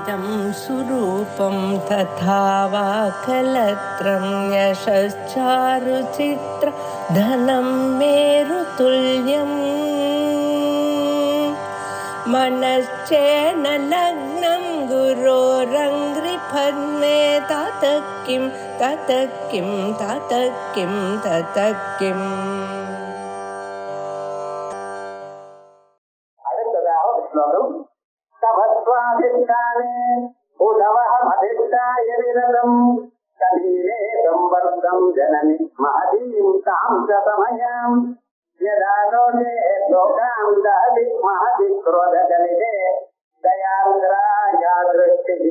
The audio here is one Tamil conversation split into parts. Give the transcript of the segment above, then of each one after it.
इदं सुरूपं तथा वा कलत्रं यशश्चारुचित्र धनं मेरुतुल्यम् मनश्चेन लग्नं गुरोरङ्घ्रिपद्मे ततः किं ततः किं ततः किं ततः किम्. तपस्वाधिष्ठाने उदवहमधिष्ठाय निरतम् शरीरे संवर्धं जननि महतीं तां च समयाम् यदा लोके लोकां दहति महति क्रोधजनिते दयार्द्राया दृष्टिः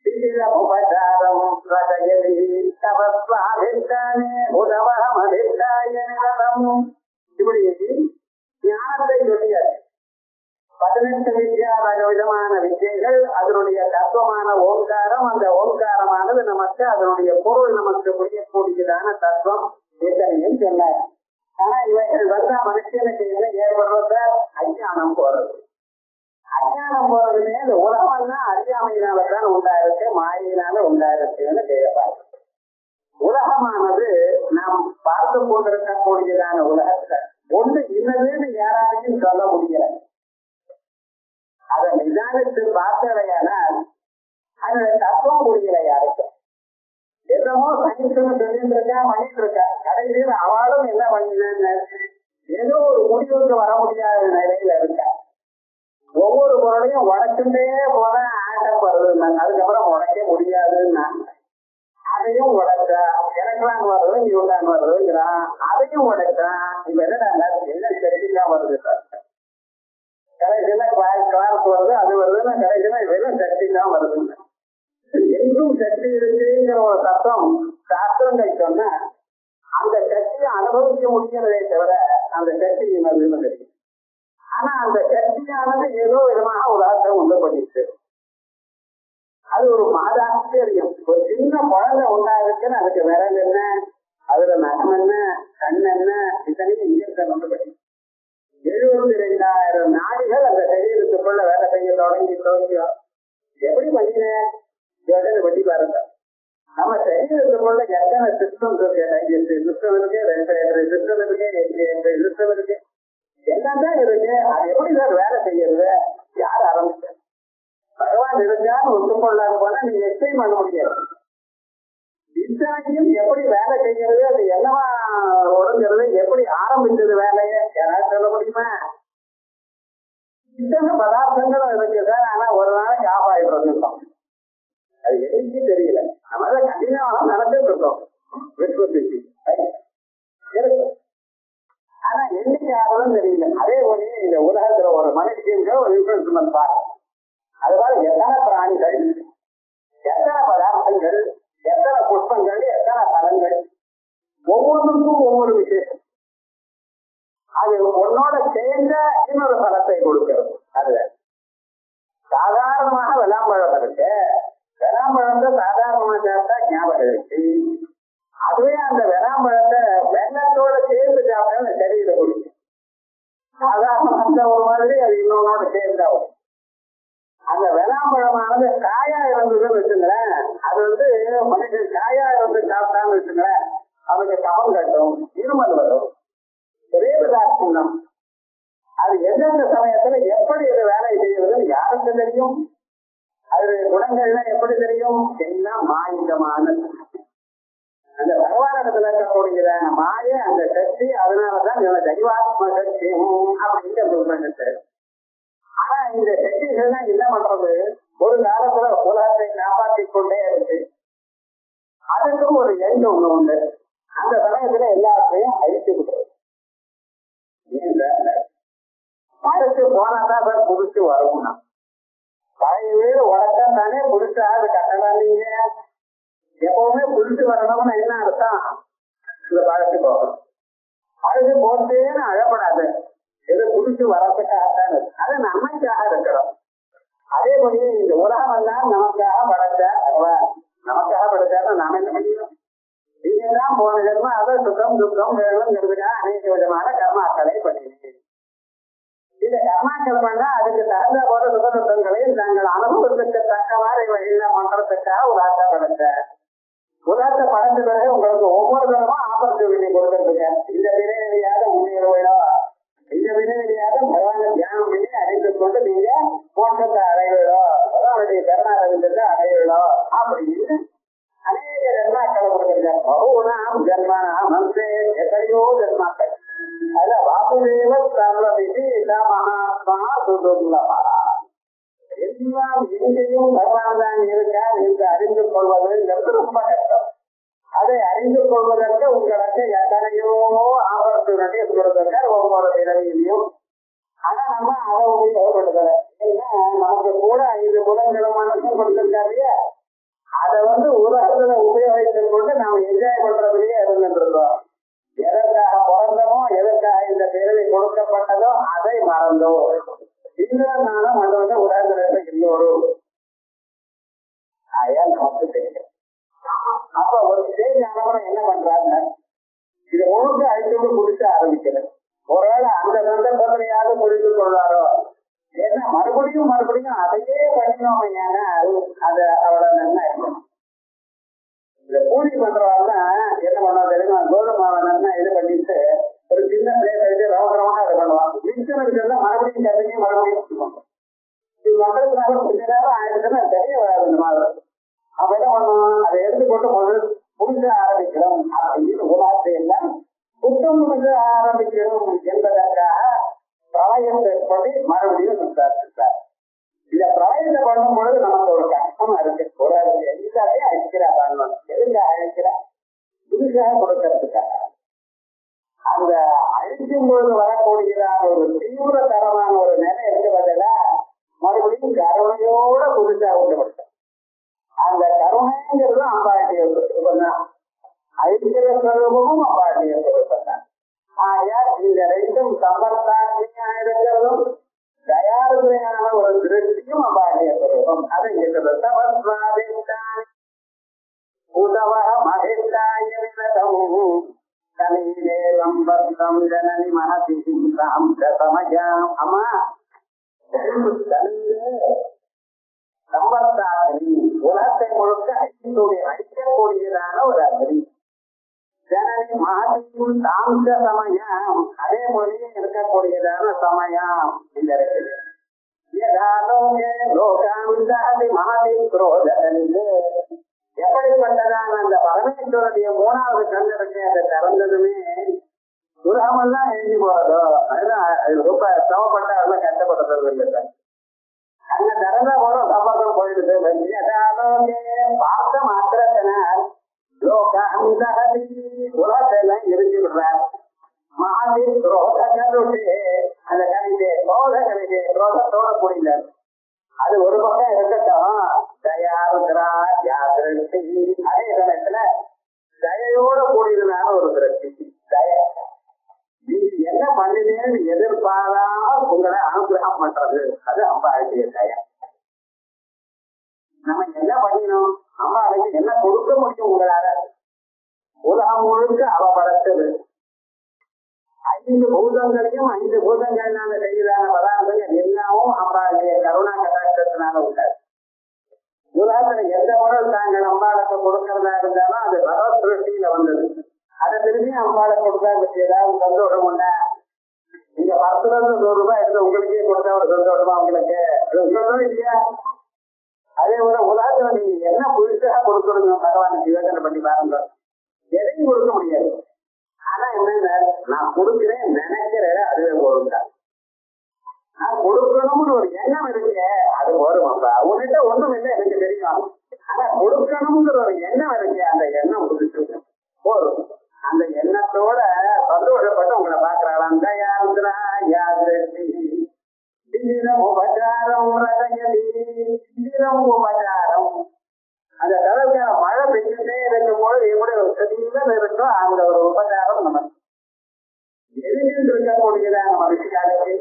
शिथिलमुपचारं प्रचयति तपस्वाधिष्ठाने उदवहमधिष्ठाय निरतम्. இப்படி ஞானத்தை சொல்லியாச்சு. 18 விதமான வித்தைகள், அதனுடைய தத்துவமான ஓங்காரம், அந்த ஓங்காரமானது நமக்கு அதனுடைய பொருள் நமக்கு புரியக்கூடியதான தத்துவம் எத்தனையும் சொன்னார். ஆனா இவைகள் வந்தா மனுஷனுக்கு என்ன ஏற்படுறத அஞ்ஞானம் போறது. அஞ்ஞானம் போறதுமே இந்த உலகம்லாம் அறியாமையினால்தான் உண்டாயிருக்கு, மாயினால உண்டாயிருக்குன்னு கேட்பாங்க. உலகமானது நாம் பார்த்து கொண்டிருக்கக்கூடியதான உலகத்தை ஒன்று இன்னதுன்னு யாராலையும் சொல்ல முடியல. அதை நிதானித்து பார்த்தவையானால் அதோட தத்துவம் புரியல யாருக்கும். என்னமோ சயின்ஸ் சொல்லிட்டு இருக்கா, பண்ணிட்டு இருக்கா. கடைசியில் அவளும் என்ன பண்ணினான்னு ஏதோ ஒரு முடிவுக்கு வர முடியாத நிலையில இருக்கா. ஒவ்வொரு பொருளையும் உடைச்சுட்டே போல ஆட்டம் வருதுன்னா அதுக்கப்புறம் உடைக்க முடியாதுன்னா அதையும் உடைச்சா எலக்ட்ரான் வருது, நியூட்ரான் வருதுங்கிறான். அதையும் உடைச்சா இப்ப என்ன என்ன சக்தியா வருது சார். கடைசியில கிளாஸ் வருது, அது வருதுன்னா கடைசியில வெறும் சக்தி தான் வருதுங்க. எங்கும் சக்தி இருக்குங்கிற ஒரு தத்துவம் சாஸ்திரங்கள் சொன்னா அந்த சக்தியை அனுபவிக்க முடியறதே தவிர அந்த சக்தி என்னதுன்னு தெரியும். ஆனா அந்த சக்தியானது ஏதோ விதமாக உலகத்தை உண்டு பண்ணிட்டு அது ஒரு மாதாச்சரியம். ஒரு சின்ன குழந்தை உண்டாயிருக்குன்னு அதுக்கு விரல் என்ன, அதுல நகம் என்ன, கண் என்ன, இத்தனையும் இயற்கை உண்டு பண்ணி 72,000 நாடிகள் அந்த சரீரத்துக்குள்ள வேலை செய்ய தொடங்கி எப்படி பண்ணினேன் பண்ணி பாருங்க. நம்ம சரீரத்துக்குள்ள எத்தனை சிஸ்டம் இருக்கு, சிஸ்டம் இருக்கு, ரெண்டு சிஸ்டம் இருக்கு, 8 சிஸ்டம் இருக்கு, எல்லாம் தான் இருக்கு. அது எப்படி சார் வேலை செய்யறது, யார் ஆரம்பிச்ச? பகவான் இருந்தான்னு ஒத்துக்கொள்ளாது போனா நீங்க எக்ஸ்பிளைன் பண்ண முடியாது. இத்தனையும் எப்படி வேலை செய்யறது, அது என்னவா ஒடுங்கிறது, எப்படி ஆரம்பிச்சது வேலையை யாராவது சொல்ல முடியுமா? இத்தனை பதார்த்தங்களும் இருக்கு சார், ஆனா ஒரு நாளைக்கு ஆஃப் ஆயிட்டு இருக்கோம். அது எனக்கு தெரியல. நம்ம தான் கண்டினியூவாக நடந்துட்டு இருக்கோம் விஸ்வசிக்கு இருக்கும். ஆனா என்னைக்கு ஆகுதுன்னு தெரியல. அதே போல இந்த உலகத்துல ஒரு மனுஷங்க ஒரு இன்ஃபுளுன்ஸ் பாருங்க. அதுபோல எத்தனை பிராணிகள், எத்தனை பதார்த்தங்கள், எத்தனை புஷ்பங்கள், எத்தனை பழங்கள், ஒவ்வொன்றுக்கும் ஒவ்வொரு விசேஷம். அது உன்னோட சேர்ந்த இன்னொரு பழத்தை கொடுக்கிறது. அது சாதாரணமாக வெள்ளாம்பழம் இருக்கு. வெள்ளாம்பழத்தை சாதாரணமாக சாப்பிட்டா ஞாபகம் இருக்கு. அதுவே அந்த வெள்ளாம்பழத்தை வெள்ளத்தோட சேர்ந்து சாப்பிட்டா சரீர குடிக்கும். சாதாரண ஒரு மாதிரி அது இன்னொன்னோட சேர்ந்தாகும். அந்த வெள்ளாம்பழமானது காயா இருந்ததுன்னு வச்சுங்களேன், அது மனுஷன் காயா இருந்து சாப்பிட்டான்னு வச்சுங்களேன், அவனுக்கு கபம் கட்டும், இருமல் வரும், ரேபதாட்சணம். அது எந்தெந்த சமயத்துல எப்படி அது வேலை செய்யறதுன்னு யாருக்கு தெரியும்? அது குணங்கள்லாம் எப்படி தெரியும்? எல்லாம் மாயிகமான அந்த பகவானிடத்துல இருக்கக்கூடியதான மாய அந்த சக்தி. அதனாலதான் தெய்வாத்ம சக்தி அப்படிங்கிற சொல்றது. ஆனா இந்த சக்திகள்லாம் என்ன பண்றது, ஒரு காலத்துல உலகத்தை காப்பாற்றிக் கொண்டே இருக்கு. அதுக்கும் ஒரு எண்டு ஒண்ணு உண்டு. அந்த சமயத்துல எல்லாத்தையும் அழித்து விடுறது. பழசு போனாதான் சார் புதுசு வரும்னா, பழைய வீடு உடக்கம் தானே புதுசா அது கட்டலாம். நீங்க எப்பவுமே புதுசு வரணும்னு என்ன அர்த்தம்? இந்த பழசு போகணும். பழசு போட்டேன்னு அழப்படாது, எது புதுசு வரதுக்காகத்தான். அது நம்மைக்காக இருக்கிறோம். அதே போல இந்த உலகம் எல்லாம் நமக்காக படைச்ச பகவான். நமக்காக படைச்சாலும் நாம என்ன பண்ணிக்கிறோம்? நீங்க தான் போன ஜென்ம அதை சுகம் துக்கம் வேணுங்கிறதுக்காக அநேக விதமான கர்மாக்களை பண்ணிருக்கீங்க. இந்த கர்மாக்கள் பண்ணா அதுக்கு தகுந்த போல சுகதுக்கங்களையும் தாங்கள் அனுபவத்துக்கு தக்கவாறு இவையெல்லாம் பண்றதுக்காக உதாரண படைச்ச உதாரண படைச்ச பிறகு உங்களுக்கு ஒவ்வொரு தரமும் ஆப்பர்ச்சுனிட்டி கொடுத்துருக்குங்க. இந்த வினையாத முன்னேறுவதோ இந்த வினையாத பகவான தியானம் பண்ணி அறிந்து கொண்டு நீங்க மோட்சத்தை அடைவதோ அவருடைய சரணாரவிந்தத்தை அடைவதோ அப்படின்னு அநேக ஜென்மாக்களை கொடுத்துருக்காங்க. பகுனாம் ஜென்மனாம் மந்தே எத்தனையோ ஜென்மாக்கள். அதுல வாசுதேவ சர்வவிதி மகாத்மா சுதுர்லபா. எல்லாம் எங்கேயும் பகவான் தான் இருக்கார் என்று அறிந்து கொள்வதுங்கிறது ரொம்ப கஷ்டம். அதை அறிந்து கொள்வதற்கு உங்களுக்கு எத்தனையோ ஆபர்ச்சுனிட்டி கொடுத்திருக்கார் ஒவ்வொரு பிறவியிலையும். ஆனா நம்ம அதை உபயோகப்படுத்தல. ஏன்னா நமக்கு கூட 5 புலன்களும் மனசும் கொடுத்திருக்காரு. அதை உலகத்துல உபயோகித்துக் கொண்டு நாம் என்ஜாய் பண்றதுலயே இருந்துட்டு இருக்கோம். எதற்காக பிறந்தமோ எதற்காக இந்த பிறவி கொடுக்கப்பட்டதோ அதை மறந்தோ இன்னொரு மற்றவங்க உலகத்துல எல்லோரும் நமக்கு தெரியும். அப்ப ஒரு ஸ்டேஜ் ஆனவரை என்ன பண்றாங்க, இதை ஒழுங்கு அழித்து குடிக்க ஆரம்பிக்கிறது. ஒருவேளை அந்த சந்தர்ப்பத்திலையாவது புரிந்து கொள்வாரோ, ஏன்னா மறுபடியும் அதையே பண்ணினோம். ஏன்னா அது அவளோட நன்மை இருக்கணும். இந்த கூலி பண்றவங்க என்ன பண்ணா தெரியுமா, கோதுமாவை நன்னா இது பண்ணிட்டு ஒரு சின்ன பிளேட் வச்சு ரவுண்டரமா அதை பண்ணுவான். மிச்சம் இருக்கிறத மறுபடியும் கதைக்கு மறுபடியும் மக்களுக்கு கொஞ்ச நேரம் ஆயிடுச்சுன்னா தெரிய வராது இந்த மாதிரி. அப்ப என்ன பண்ணுவோம், அதை எடுத்து போட்டு முதல் புரிஞ்ச ஆரம்பிக்கிறோம் அப்படின்னு உலாசை எல்லாம் புத்தம் புரிஞ்ச ஆரம்பிக்கிறோம் என்பதற்காக பிரளயத்தை பண்ணி மறுபடியும் சுத்தார். இந்த பிரளயத்தை பண்ணும் பொழுது நமக்கு ஒரு கஷ்டமா இருக்கு. ஒரு எல்லாத்தையும் அழிக்கிறா பண்ணணும். எதுக்காக அழிக்கிறா? புதுசாக கொடுக்கறதுக்காக. அந்த அழிக்கும் பொழுது வரக்கூடியதான ஒரு தீவிரதரமான ஒரு நிலை இருக்கிறதுல மறுபடியும் கருணையோட புதுசாக உண்டுபடுத்தும். அந்த கருணைங்கிறது அம்பாட்டிய சொருப்பம். அழிக்கிற சொருபமும் அம்பாட்டிய சொருப்பம் தான். ஆகையால் இந்த ரெண்டும் சம்பர்த்தாட்சியா இருக்கிறதும் தயாரியான ஒரு திருஷ்டியும் அம்பாட்டிய சொருபம். அதை உதவ மகிழ்ந்தாய தனிதேவம் வர்த்தம் ஜனனி மகதி சமஜாம். அம்மா சம்பர்த்தாக்னி உலகத்தை முழுக்க அழிக்கக்கூடியதான ஒரு அக்னி. ஜனனி மகதியும் தாம்ச சமயம், அதே மொழியே இருக்கக்கூடியதான சமயம். இந்த எப்படிப்பட்டதான அந்த பரமேஸ்வருடைய 3வது கண் இருக்கு, அதை திறந்ததுமே துராமெல்லாம் எழுதி போறதோ, அதுதான் ரொம்ப சிரமப்பட்ட அதெல்லாம் கஷ்டப்படுறது இல்லை. அங்க திறந்தா போறோம் சம்பந்தம் போயிடுது. பார்த்த மாத்திரத்தினர் உலகத்தெல்லாம் இறுதி விடுறார். மகாதி குரோதே அந்த கணிதே கோத கணிதே குரோதத்தோட கூடினார். அது ஒரு பக்கம் இருக்கட்டும். தயாருக்கிறா யாதிருஷ்டி, அதே சமயத்துல தயையோட கூடியதுனால ஒரு திருஷ்டி. தய நீங்க என்ன பண்ணினேன்னு எதிர்பாராம உங்களை அனுகிரகம் பண்றது, அது அம்பாளுடைய தய. நம்ம என்ன பண்ணினோம், அம்பாளுக்கு என்ன கொடுக்க முடியும் உங்களால? உலகம் முழுக்க அவ படைச்சது. 5 பூதங்களையும் 5 பூதங்கள்னால செய்யதான பதார்த்தங்கள் எல்லாமும் அம்பாளுடைய கருணா கடாட்சத்தினால உள்ளது. உலகத்துல எந்த பொருள் தாங்கள் அம்பாளுக்கு கொடுக்கறதா இருந்தாலும் அது பகவத் திருஷ்டியில வந்தது. அதை திரும்பி அம்பாளை கொடுத்தா ஏதாவது சந்தோஷம் உண்டா? நீங்க 10 ரூபாய் எடுத்து உங்களுக்கே கொடுத்தா ஒரு சந்தோஷமா உங்களுக்கு? அது உங்களும் இல்லையா? அதே போல உலகத்துல நீங்க என்ன புதுசாக கொடுக்கணுங்க பகவானுக்கு யோசனை பண்ணி பாருங்க. எதையும் கொடுக்க முடியாது. ஆனா என்ன, நான் கொடுக்கிறேன் நினைக்கிறேன், அதுவே போடுங்க. நான் கொடுக்கணும்னு ஒரு எண்ணம் இருக்கு, அது வரும். உங்ககிட்ட ஒண்ணும் இல்லை எனக்கு தெரியும். ஆனா கொடுக்கணும்ங்கிற ஒரு எண்ணம் இருக்கு, அந்த எண்ணம் முடிச்சு போதும். அந்த எண்ணத்தோட சந்தோஷப்பட்டு உங்களை பாக்குறாளாம். உபச்சாரம் அந்த கடற்கான மழை பெய்ஞ்சுட்டே இருக்கும் போது எப்படி ஒரு செடியில இருக்கோ அந்த ஒரு உபச்சாரம் நமக்கு எதிரில் இருக்கக்கூடியதான மனுஷியாருக்கு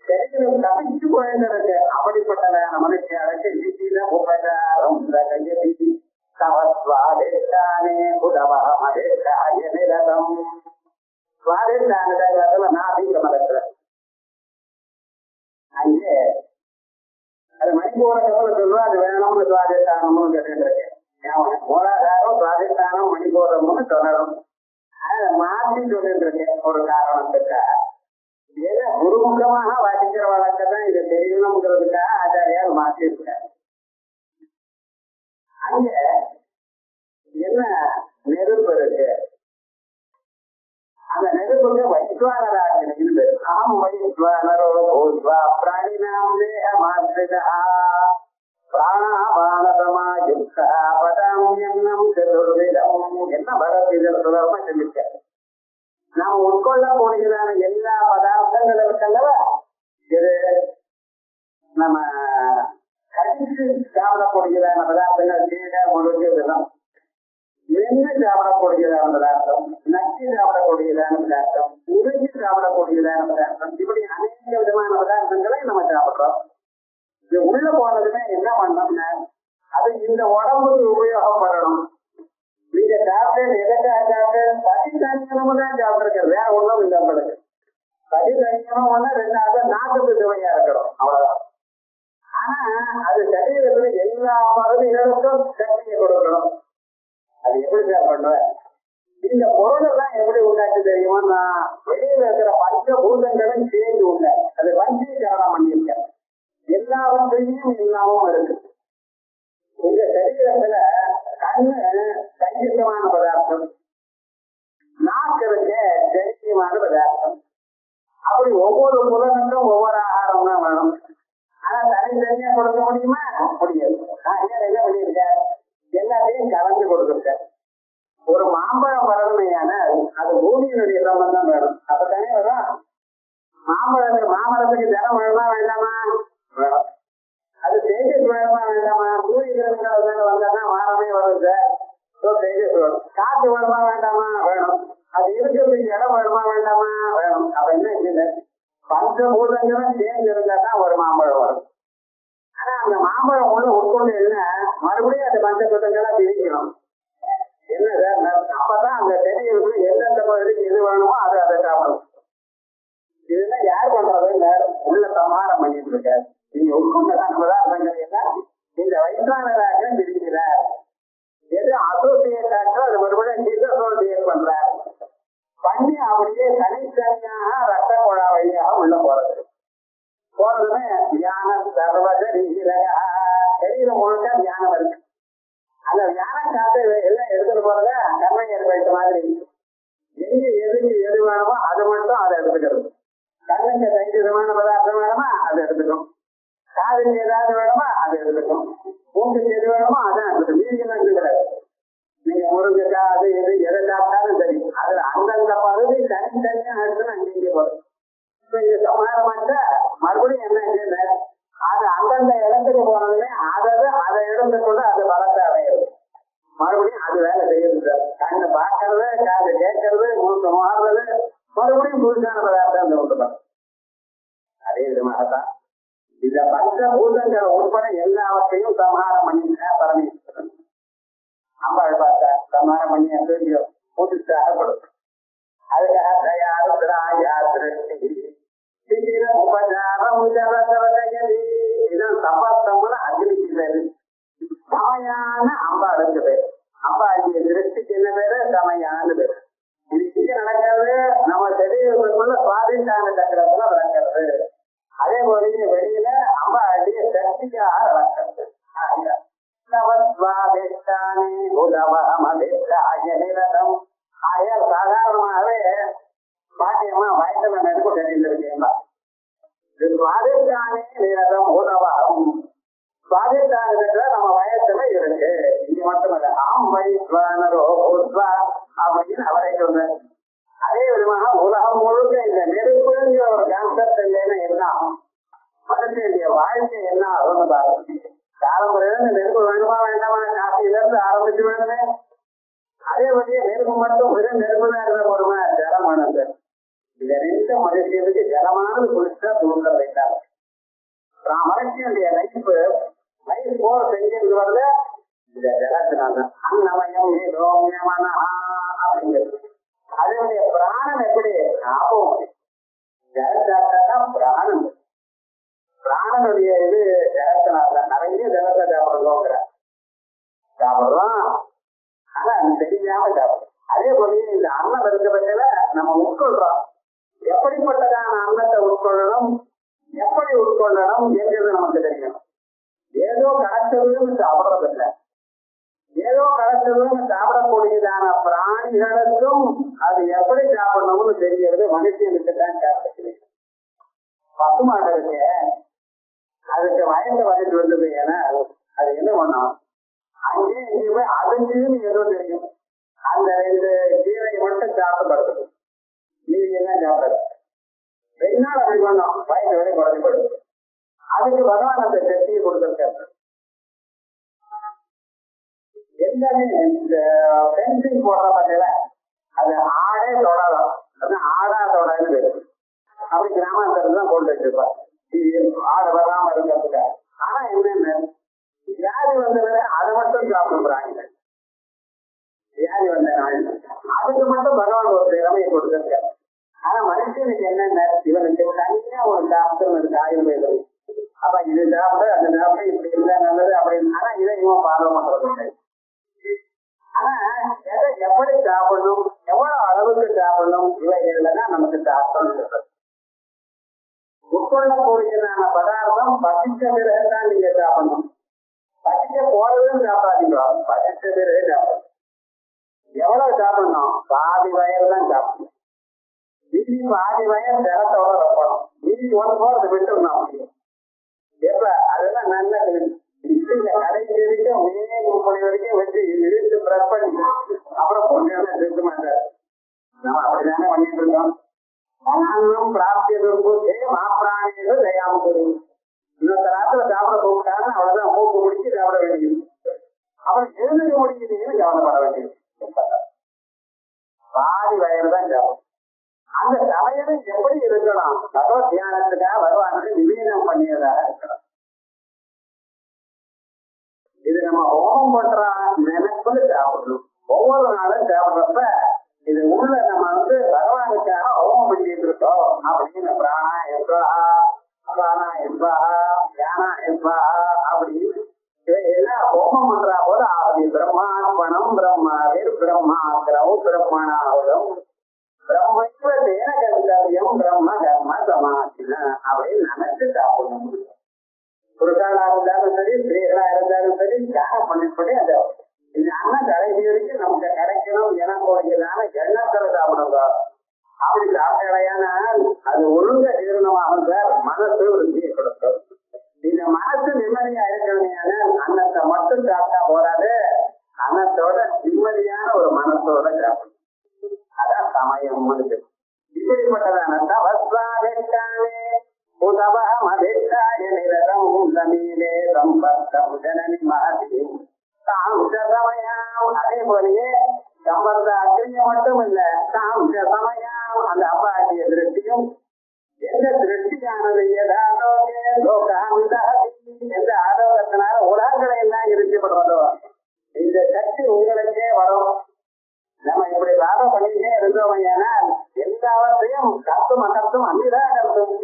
செடிகளும் தப்பிச்சு போயிருக்கு. அப்படிப்பட்டதான மனுஷியாருக்கு வீட்டில உபச்சாரம் சமஸ்வாதிஷ்டானே உதவ மகேஷாய நிரதம். சுவாதிஷ்டான நாபிக மதத்துல அங்கே அது மணிப்பூர கப்பல் சொல்லுவா அது வேணும்னு சுவாதிஷ்டானம்னு கேட்டுட்டு இருக்கேன். மூலாதாரம் சுவாதிஷ்டானம் மணிப்பூரம்னு சொல்லணும். அதை மாற்றி சொல்லிட்டு இருக்கேன் ஒரு காரணத்துக்கா. ஏதோ குருமுகமாக வாசிக்கிற வழக்கத்தான் இது தெரியணுங்கிறதுக்காக ஆச்சாரியால் மாற்றி இருக்காரு. அங்க என்ன நெருப்பு இருக்கு, அந்த நெருப்புக்கு வைஸ்வானராஜினின்னு பேரு. அகம் வைஸ்வானரோ பூத்வா பிராணினாம் தேக மாத்ரிதா பிராணாபானசமா யுக்தா பதாம்யன்னம் சதுர்விதம். என்ன பகவத்கீதையில சுலபமா சொல்லிருக்காரு. நாம் உட்கொள்ளக்கூடியதான எல்லா பதார்த்தங்களும் இருக்கல்லவா, இது நம்ம கடிச்சு சாப்பிடக்கூடியதான பதார்த்தங்கள் கீழே முழுக்க விதம், மென்று சாப்பிடக்கூடியதான பதார்த்தம், நச்சு சாப்பிடக்கூடியதான பதார்த்தம், உறிஞ்சி சாப்பிடக்கூடியதான பதார்த்தம், இப்படி அநேக விதமான பதார்த்தங்களை நம்ம சாப்பிடுறோம். இது உள்ள போனதுமே என்ன பண்ணோம்னா அது இந்த உடம்புக்கு உபயோகப்படணும். நீங்க சாப்பிட்டு எதற்காக சாப்பிட்டு பதி தனிக்கணும் தான் சாப்பிட்டுருக்க, வேற ஒன்றும் இல்லை. உங்களுக்கு பதி தனிக்கணும் ஒண்ணு, ரெண்டாவது நாட்டுக்கு சுவையா இருக்கணும், அவ்வளவுதான். ஆனா அது சரீரத்துல எல்லா மருந்துகளுக்கும் சக்தியை கொடுக்கணும். அது எப்படி சார் பண்ணுவேன்? இந்த பொருள் எல்லாம் எப்படி உண்டாச்சு தெரியுமா? வெளியில இருக்கிற பஞ்ச பூதங்களும் சேர்ந்து உள்ள அது பஞ்சீகரணம் பண்ணியிருக்கேன். எல்லாவற்றையும் எல்லாமும் இருக்கு. உங்க சரீரத்துல கண்ணு தைரியமான பதார்த்தம், நாக்கு இருக்க தைரியமான பதார்த்தம். அப்படி ஒவ்வொரு புலனுக்கும் ஒவ்வொரு ஆகாரம் தான் வேணும். ஆனா தனித்தனியா கொடுக்க முடியுமா? முடியாது. என்ன பண்ணியிருக்க, எல்லாத்தையும் கலந்து கொடுத்துருக்க. ஒரு மாம்பழம் வரணுமையான அது பூமியினுடைய சம்பந்தம் வேணும், அப்பதானே வரும். மாமரத்துக்கு ஜனம் வேணுமா வேண்டாமா? வேணும். அது தேஜஸ் வேணுமா வேண்டாமா? சூரிய கிரகங்கள் வந்தாதான் வாரமே வரும் சார். தேஜஸ் வேணும். காற்று வேணுமா வேண்டாமா? வேணும். அது இருக்கிறதுக்கு இடம் வேணுமா வேண்டாமா? வேணும். அப்ப என்ன இல்லை, பஞ்சபூதங்களும் சேர்ந்து இருந்தாதான் ஒரு மாம்பழம் வரும். ஆனா அந்த மாம்பழம் உள்ள உட்கொண்டு என்ன மறுபடியும் அந்த பஞ்சபூதங்களா பிரிக்கணும். என்ன சார், அப்பதான் அந்த செடிகளுக்கு எந்தெந்த பகுதிக்கு எது வேணுமோ அதை சாப்பிடும். இதெல்லாம் யார் பண்றது? உள்ள சமாரம் பண்ணிட்டு இருக்காரு. நீங்க உட்கொண்டதான் பதார்த்தங்கள் எல்லாம் இந்த வைஸ்வானராக பிரிக்கிறார். எது அசோசியேட் ஆச்சோ அது மறுபடியும் டிசோசியேட் பண்றார் பண்ணி அப்படியே தனித்தனியாக ரத்த குழா வழியாக உள்ள போறதுமே தியான சர்வ சரீரம் முழுக்க தியானம் இருக்கு. அந்த தியான காத்த எல்லாம் எடுத்துட்டு போறத கர்ம ஏற்படுத்த மாதிரி எங்க எதுக்கு எது வேணுமோ அது மட்டும் அதை எடுத்துக்கிறது. கண்ணுக்கு தைரியமான பதார்த்தம் வேணுமா அதை எடுத்துக்கும், காதுக்கு ஏதாவது வேணுமா அதை எடுத்துக்கும், மூக்குக்கு எது வேணுமோ அதான் எடுத்துக்கும். வீடுகள் எடுத்துக்கிறாரு. நீங்க முருங்கைக்காய் அது எது எதை சாப்பிட்டாலும் சரி, அதுல அந்தந்த பகுதி தனித்தனியா எடுத்துன்னு அங்கேயே போறது. இப்ப இது சமாளமாட்ட மறுபடியும் என்ன செய்யல, அது அந்தந்த இடத்துக்கு போனதுமே அதை எடுத்துக்கொண்டு அது வளர்த்து அடையிறது. மறுபடியும் அது வேலை செய்யுது. கண்ணு பார்க்கறது, காது கேட்கறது, மூக்கு மாறுறது, மறுபடியும் புதுசான பதார்த்தம் அந்த உண்டு. அதே விதமாகத்தான் இந்த பஞ்ச பூதங்களை உட்பட எல்லாவற்றையும் சமாதானம் பண்ணிட்டா பரமேஸ்வரன். அம்பாள் பார்த்தா சமாதானம் பண்ணி தெரியும் புதுசாக கொடுக்கும். அதுக்காக இதான் சம்பத்தம்னு அக்னிக்கு பேரு. சமையான அம்பாளுக்கு பேரு. அம்பாளுடைய திருஷ்டிக்கு என்ன பேரு? சமையான்னு பேரு. இது இங்க நடக்கிறது நம்ம சரீரத்துக்குள்ள சுவாதிஷ்டான சக்கரத்துல நடக்கிறது. அதே போல வெளியில அம்பாளுடைய சக்தியாக நடக்கிறது. சாதாரணமாகவே பாக்கியமா வயசுல நெருப்பு கட்டிருக்கீங்களா? சுவாதிஷ்டானே நிரதம் உதவம். சுவாதிஷ்டானத்துல நம்ம வயசுல இருக்கு. இங்க மட்டும் இல்ல, ஆம் வைஸ்வானரோ பூத்வா அப்படின்னு அவரை சொல்றாரு. அதே விதமாக உலகம் முழுக்க இந்த நெருப்புங்கிற ஒரு கான்செப்ட் இல்லைன்னா என்ன மனுஷனுடைய வாழ்க்கை என்ன ஆகும்னு பாருங்க. காலம்புறையில நெருப்பு வேணுமா வேண்டாமா? காசியில இருந்து ஆரம்பிச்சு வேணுமே. அதே வழியே நெருப்பு மட்டும் வெறும் நெருப்பு தான் இருந்த போடுமா? ஜலமானது. இந்த ரெண்டு மனுஷனுக்கு ஜலமானது குளிச்சா தூங்க வைத்தார். மனுஷனுடைய லைஃப் போற செஞ்சு வருது இந்த ஜலத்தினால்தான். அன்னமயம் ரோமியமான அப்படிங்கிறது. அதனுடைய பிராணம் எப்படி ஞாபகம்? ஜலத்தாத்தான் பிராணம். பகவானுடைய இது ஜெகத்தினால நிறைய ஜெகத்தை சாப்பிடுறோங்கிற சாப்பிடுறோம். ஆனா அது தெரியாம சாப்பிடுறோம். அதே போலயே இந்த அன்னம் இருக்க பட்சத்துல நம்ம உட்கொள்றோம். எப்படிப்பட்டதான அன்னத்தை உட்கொள்ளணும், எப்படி உட்கொள்ளணும் என்கிறது நமக்கு தெரியும். ஏதோ கிடைச்சதுன்னு சாப்பிடறதில்லை. ஏதோ கிடைச்சதுன்னு சாப்பிடக்கூடியதான பிராணிகளுக்கும் அது எப்படி சாப்பிடணும்னு தெரிகிறது. மனுஷனுக்கு தான் சாப்பிடுறது. பசுமாட்டதுக்கு அதுக்கு வயசு வயசு வந்தது. ஏன்னா அது என்ன பண்ணும், அங்கேயும் இங்கேயுமே அதுக்குன்னு ஏதோ தெரியும். அந்த 2 கீரையை மட்டும் சாப்பிடப்படுறது, மீதி எல்லாம் சாப்பிடாது. 2 நாள் அப்படி பண்ணோம், வயசு வரை குறைஞ்சு போடுது. அதுக்கு பகவான் அந்த சக்தியை கொடுத்துருக்காரு. எல்லாமே இந்த பென்சிங் போடுற பட்சத்துல அது ஆடே தொடரும், ஆடா தொடர்ந்து அப்படி கிராமாந்தரத்துல தான் கொண்டு வச்சிருப்பாங்க ஆடு வராம இருக்கிறதுக்கு. ஆனா என்னென்ன வியாதி வந்தது அதை மட்டும் சாப்பிடுறாங்க. வியாதி வந்த நாள் அதுக்கு மட்டும் பகவான் ஒரு திறமையை கொடுத்திருக்காரு. ஆனா மனுஷனுக்கு என்னென்ன, இவனுக்கு தனியா ஒரு டாக்டர் இருக்கு ஆயுர்வேதம். அப்ப இது சாப்பிட அந்த சாப்பிட இப்படி இருந்தா நல்லது அப்படின்னு. ஆனா இதை இவன் ஃபாலோ பண்றது. ஆனா எதை எப்படி சாப்பிடணும், எவ்வளவு அளவுக்கு சாப்பிடணும், இவைகள்லாம் நமக்கு சாப்பிடணும் சொல்றது. உட்கொள்ளக்கூடியதான பதார்த்தம் பசித்த பிறகுதான் நீங்க சாப்பிடணும். பசிக்க போறதுன்னு சாப்பிடாதீங்க, பசித்த பிறகு சாப்பிடணும். எவ்வளவு சாப்பிடணும், பாதி வயல் தான் சாப்பிடணும். மீதி பாதி வயல் ஜலத்தோட வைக்கணும். மீதி ஒன்று போறது விட்டுணும். அப்படி எப்ப அதெல்லாம் நல்ல கடைசி வரைக்கும் மே 30 வரைக்கும் வச்சு இழுத்து பிரஸ் பண்ணி அப்புறம் பொண்ணு திருத்த மாட்டார். நம்ம அப்படிதானே பண்ணிட்டு இருக்கோம். மாப்பிராணிகள் செய்யாம போடுவோம். இன்னொரு ராத்திர சாப்பிட போட்டாங்க, அவ்வளவுதான் மூக்கு முடிச்சு சாப்பிட வேண்டியது. அப்புறம் எழுந்துக்க முடியுதுன்னு கவலைப்பட வேண்டியது. பாதி வயல் தான் சாப்பிடும். அந்த சமையலை எப்படி இருக்கலாம், பகவத் தியானத்துக்காக பகவானுக்கு நிவேதனம் பண்ணியதாக இருக்கலாம். இது நம்ம ஹோமம் பண்ற நினைப்புல சாப்பிடணும். ஒவ்வொரு நாளும் சாப்பிடுறப்ப இது உள்ள நம்ம பகவானுக்காக ஹோமம் பண்ணிட்டு இருக்கோம் அப்படின்னு பிராணா எஸ்வாஹா, அபானா எஸ்வாஹா, தியானா எஸ்வாஹா அப்படின்னு இவையெல்லாம் ஹோமம் பண்றா போது ஆதி பிரம்மார்ப்பணம் பிரம்மாவிர் பிரம்மாக்கிரவு பிரம்மணாவதம் பிரம்மைவ தேன கர்த்தவியம் பிரம்ம கர்ம சமாதின அப்படின்னு நினைச்சு சாப்பிடணும். புருஷாளா இருந்தாலும் சரி, ஸ்திரீகளா இருந்தாலும் சரி, தியானம் பண்ணிப்படி அந்த இந்த அண்ணன் கடைசி வரைக்கும் நமக்கு கிடைக்கணும் எனக்கூடியதான எண்ணத்துல சாப்பிடுங்க. அப்படி சாப்பிடையானால் அது ஒழுங்க ஜீரணமாகும் சார். மனசு விருத்தியை கொடுக்கும். இந்த மனசு நிம்மதியா இருக்கணும். அன்னத்தை மட்டும் சாப்பிட்டா போறாது, அன்னத்தோட நிம்மதியான ஒரு மனசோட சாப்பிடும். அதான் சமயம். இப்படிப்பட்டதான தவஸ்வாதிஷ்டானே உதவம் அதிஷ்டாய நிரதம் சமீலே சம்பர்த்தம் ஜனனி மகதி தாம்ச சமயம். அதே போலயே சம்பர்த்த அக்னிய மட்டும் இல்ல, தாம்ச சமயம் அந்த அப்பாட்டிய திருஷ்டியும் எந்த திருஷ்டியானது ஏதாலோகே லோகாந்தஹதி எந்த ஆலோகத்தினால உலகங்களை எல்லாம் இருந்துபடுறதோ இந்த சக்தி உங்களுக்கே வரும். நம்ம இப்படி லாபம் பண்ணிட்டே இருந்தோம் ஏனால் எல்லாவற்றையும் கத்தும் அகத்தும் அன்னிதாகத்தும்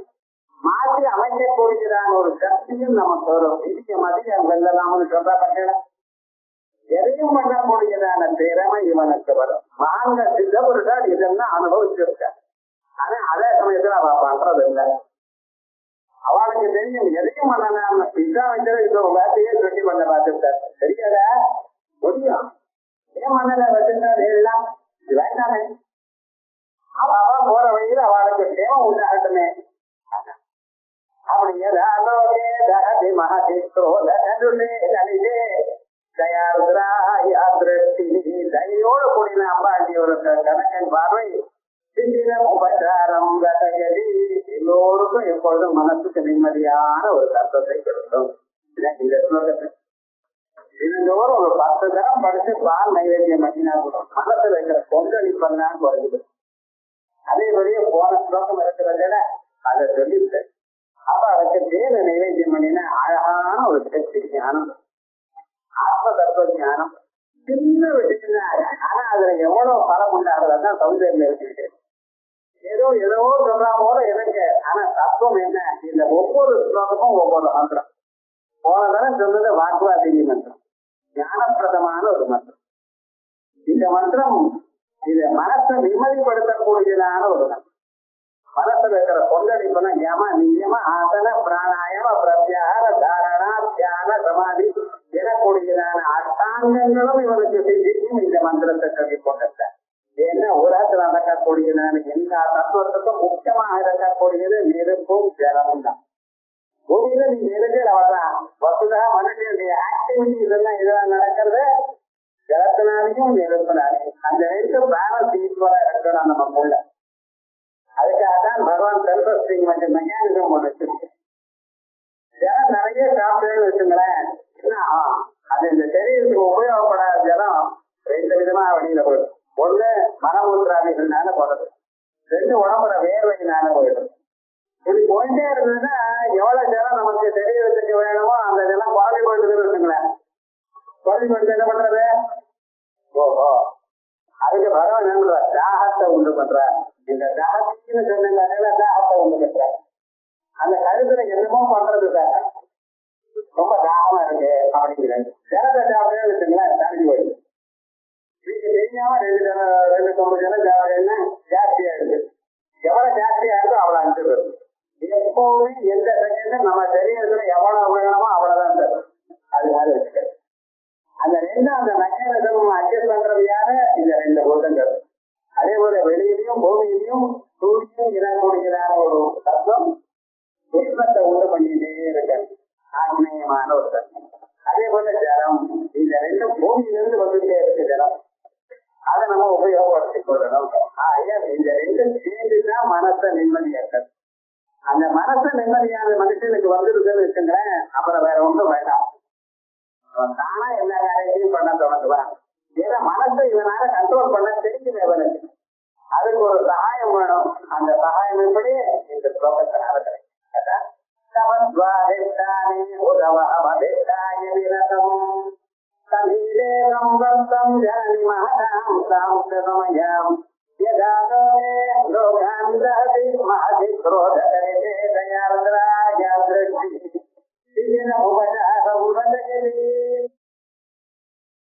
மாற்றி அமைக்கக்கூடியதான ஒரு சக்தியும் நமக்கு வரும். இந்திய மதியம் வெல்லலாம்னு சொல்ற பட்சம் எதையும் பண்ணக்கூடியதான திறமை இவனுக்கு வரும். மகான்க சித்த புருஷர் இதெல்லாம் அனுபவிச்சிருக்க. ஆனா அதே சமயத்துல அவ பண்றது இல்லை. அவளுக்கு தெரியும் எதையும் பண்ணலாம். விஸ்வாமித்திரர் இப்ப வேட்டையே சொல்லி பண்ண பார்த்துட்டார். தெரியாதா? முடியும். ஏன் மன்னரை வச்சிருந்தார் எல்லாம் வேண்டாமே. அவ போற வழியில அவளுக்கு சேவம் உண்டாகட்டுமே. அப்படி ஏதாலோகே தகதி மகதி குரோத கருளே லலிதே தயாருத்ராயா திருஷ்டி தயோடு கூடின அம்பாண்டி ஒரு கணக்கன் பார்வை சிந்திரம் உபச்சாரம் கதகதி எல்லோருக்கும் எப்பொழுதும் மனசுக்கு நிம்மதியான ஒரு கருத்தை கொடுக்கும். இந்த ஸ்லோகத்தை தினந்தோறும் ஒரு 10 தரம் படிச்சு பால் நைவேத்தியம் பண்ணினா கூட மனசுல இருக்கிற கொந்தளிப்பெல்லாம் குறைஞ்சிடும். அதே மாதிரியே போன ஸ்லோகம் இருக்கிறத அதை சொல்லிவிட்டேன். அப்ப அதுக்கு தேவ நைவேத்தியம் பண்ணினா அழகான ஒரு சக்தி ஞானம், ஆத்ம தத்துவ ஞானம் சின்ன விஷயம். ஆனா அதுல எவ்வளவு பலம் உண்டாகிறதான் சௌந்தர்யம் இருக்கு. ஏதோ சொல்றா போல எனக்கு. ஆனா தத்துவம் என்ன? இந்த ஒவ்வொரு ஸ்லோகமும் ஒவ்வொரு மந்திரம். போன தரம் சொன்னது வாக்குவாதினி மந்திரம், ஞானப்பிரதமான ஒரு மந்திரம். இந்த மந்திரம் இத மனசை நிம்மதிப்படுத்தக்கூடியதான ஒரு மந்திரம். மனசுல இருக்கிற கொந்தளிப்புனா யம நியம ஆசன பிராணாயம பிரத்யார தாரணா தியான சமாதி எனக்கூடியதான அஷ்டாங்கங்களும் இவனுக்கு சித்திக்கும் இந்த மந்திரத்தை சொல்லி கொண்டிருக்க. ஏன்னா உலகத்தில் நடக்கக்கூடியதான எல்லா தத்துவத்துக்கும் முக்கியமாக இருக்கக்கூடியது நெருப்பும் ஜலமும் தான். பூமியில நீ நெருங்கு அவ்வளவுதான். வசுதா மனுஷனுடைய ஆக்டிவிட்டி இதெல்லாம் நடக்கிறது ஜலத்தினாலையும் நெருப்பினாலையும். அந்த ரெண்டு பேலன்ஸ் ஈக்குவலா இருக்கணும் நமக்குள்ள. அதுக்காகத்தான் பகவான் செல்ஃபஸ்டிங் மெக்கானிசம் ஒன்று வச்சிருக்கு. ஜலம் நிறைய சாப்பிட்டு வச்சுங்களேன், என்ன அது இந்த சரீரத்துக்கு உபயோகப்படாத ஜலம் ரெண்டு விதமா வெளியில போயிடும். ஒண்ணு மனமூத்திராதிகள்னால போடுறது, ரெண்டு உடம்புல வேர்வையினால போயிடும். இப்படி போயிட்டே இருந்ததுன்னா எவ்வளவு ஜலம் நமக்கு சரீரத்துக்கு வேணுமோ அந்த ஜலம் குறைஞ்சி போயிட்டு வச்சுங்களேன். குறைஞ்சி போயிட்டு என்ன பண்றது? ஓஹோ, அதுக்கு பகவான் என்ன பண்ற? தாகத்தை உண்டு பண்ற. இந்த தாகத்தின்னு சொன்னீங்க, தாகத்தை உண்டு பண்ற. அந்த கருத்துல என்னமோ பண்றது சார், ரொம்ப தாகமா இருக்கு அப்படிங்கிறது. ஜலத்தை சாப்பிட்டே வச்சுங்களேன், தனிஞ்சு போயிடுது. நீங்க தெரியாம ரெண்டு தொம்பது ஜலம் சாப்பிட்டீங்கன்னா ஜாஸ்தியா இருக்கு. எவ்வளவு ஜாஸ்தியா இருக்கோ அவ்வளவு அனுப்பிச்சு. எப்பவுமே எந்த செகண்ட் நம்ம சரீரத்துல எவ்வளவு வேணுமோ அவ்வளவுதான் சார். அது மாதிரி இருக்கு. அந்த ரெண்டும் அந்த மெக்கானிசம் அட்ஜஸ்ட் பண்றது யாரு? இந்த ரெண்டு பூதங்கள். அதே போல வெளியிலையும் பூமியிலையும் சூரியன் இனக்கூடியதான ஒரு தத்துவம் உஷ்ணத்தை உண்டு பண்ணிட்டே இருக்க ஆக்னேயமான ஒரு தத்துவம். அதே போல ஜலம், இந்த ரெண்டும் பூமியிலிருந்து வந்துட்டே இருக்கு ஜலம். அதை நம்ம உபயோகப்படுத்திக் கொள்ளணும். இந்த ரெண்டும் சேர்ந்துதான் மனசை நிம்மதியாக்க. அந்த மனசை நிம்மதியான மனுஷனுக்கு வந்துருதுன்னு வச்சுங்களேன், அப்புறம் வேற ஒன்றும் வேண்டாம். தானா எல்லா காரியத்தையும் பண்ண தொடங்குவான். ஏன்னா மனசை இவனால கண்ட்ரோல் பண்ண தெரிஞ்சது இவனுக்கு. அதுக்கு ஒரு சகாயம் வேணும். அந்த சகாயம் எப்படி? இந்த ஸ்லோகத்தினால கிடைக்கும்.